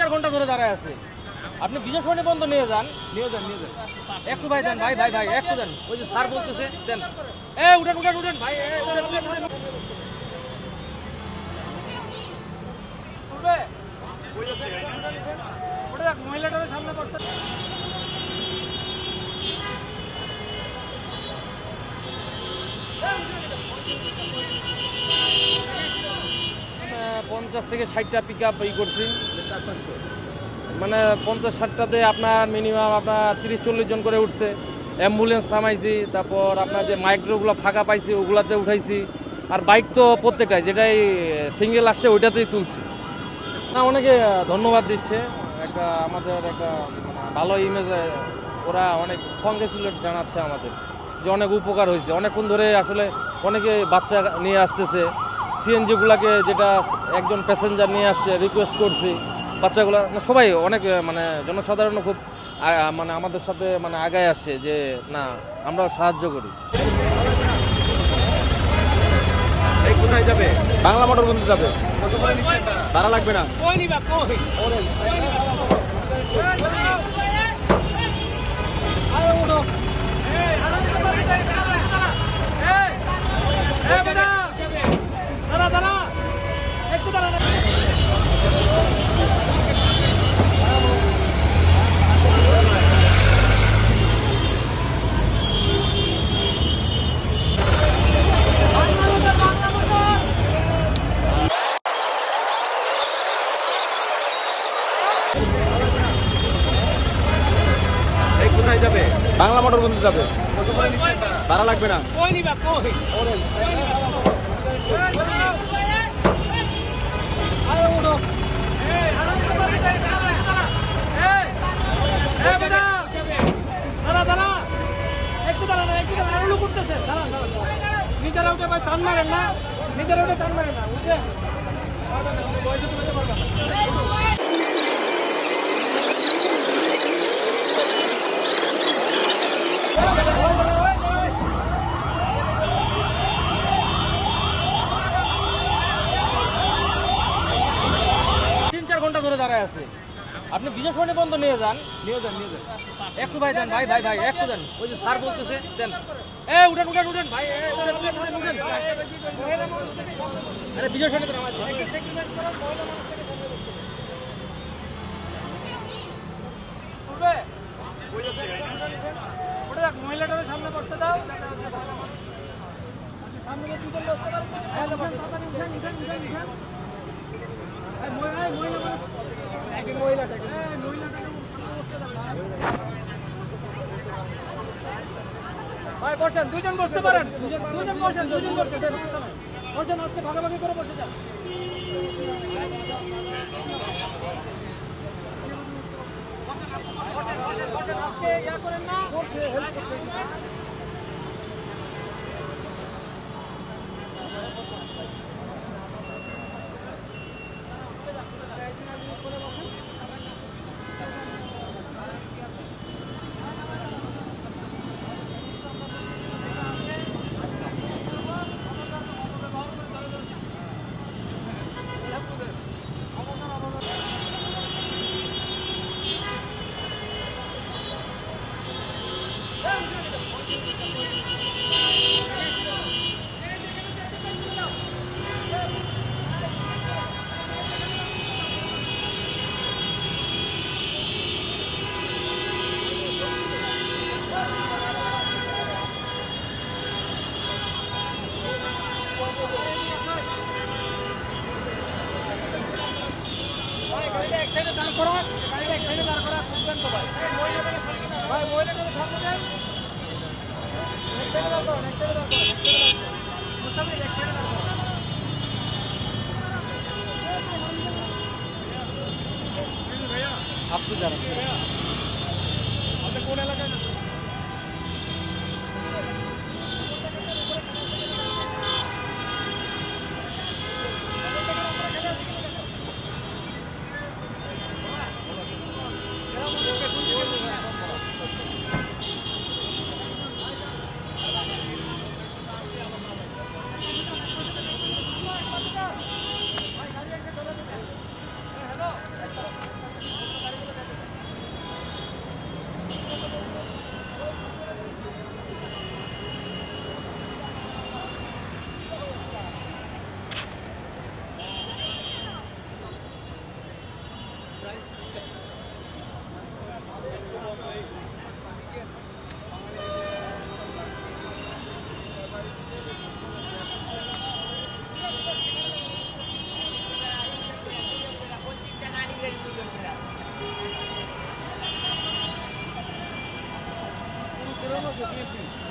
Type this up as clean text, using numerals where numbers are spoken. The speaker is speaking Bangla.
3-4 ঘন্টা ধরে দাঁড়ায় আছে। আপনি বিজয় সরণি বন্ধ নিয়ে যান। একটু ভাই দেন, ভাই একটু দেন। ওই যে স্যার বলতেছে দেন। উঠেন ভাই, উঠেন। মহিলাটার সামনে বসতে 50 থেকে 60টা পিক আপ করছি, মানে 50-60টাতে আপনার মিনিমাম আপনার 30-40 জন করে উঠছে। অ্যাম্বুলেন্স থামাইছি, তারপর আপনার যে মাইক্রোগুলো ফাঁকা পাইছি ওগুলাতে উঠাইছি, আর বাইক তো প্রত্যেকটাই যেটাই সিঙ্গেল আসছে ওইটাতেই তুলছি। না, অনেকে ধন্যবাদ দিচ্ছে, আমাদের একটা ভালো ইমেজে ওরা অনেক কংগ্রেচুলেট জানাচ্ছে আমাদের যে অনেক উপকার হয়েছে। অনেকক্ষণ ধরে আসলে অনেকে বাচ্চা নিয়ে আসতেছে, সিএনজিগুলোকে যেটা একজন প্যাসেঞ্জার নিয়ে আসছে রিকোয়েস্ট করছি, বাচ্চাগুলো সবাই অনেক জনসাধারণ খুব আমাদের সাথে আগায় আসছে যে না আমরাও সাহায্য করি। কোথায় যাবে? বাংলা মোটর বন্ধু যাবে, ভাড়া লাগবে না। কোথায় যাবে? বাংলা মোটর বন্ধু যাবে, ভাড়া লাগবে না। নিজেরা উঠে ভাই টান মারেন না, বুঝলেন? ঘন্টা ধরে দাঁড়ায় আছে। আপনি বিজয় সরণি বন্ধ নিয়ে যান। একটু ভাই দেন, ভাই একটু দেন। ওই যে স্যার বলতেছে দেন। উঠেন ভাই, উঠেন। আরে বিজয় সরণি তো নামাই মহিলাটার সামনে বসতে দাও। সামনে বসতে ভাই বসেন, দুজন বসতে পারেন, দুজন বসেন, বসেন, আজকে ভাগাভাগি করে বসে যান। বসেন আজকে ইয়া করেন না। আপনি জানেন কোন এলাকায়? Pero no se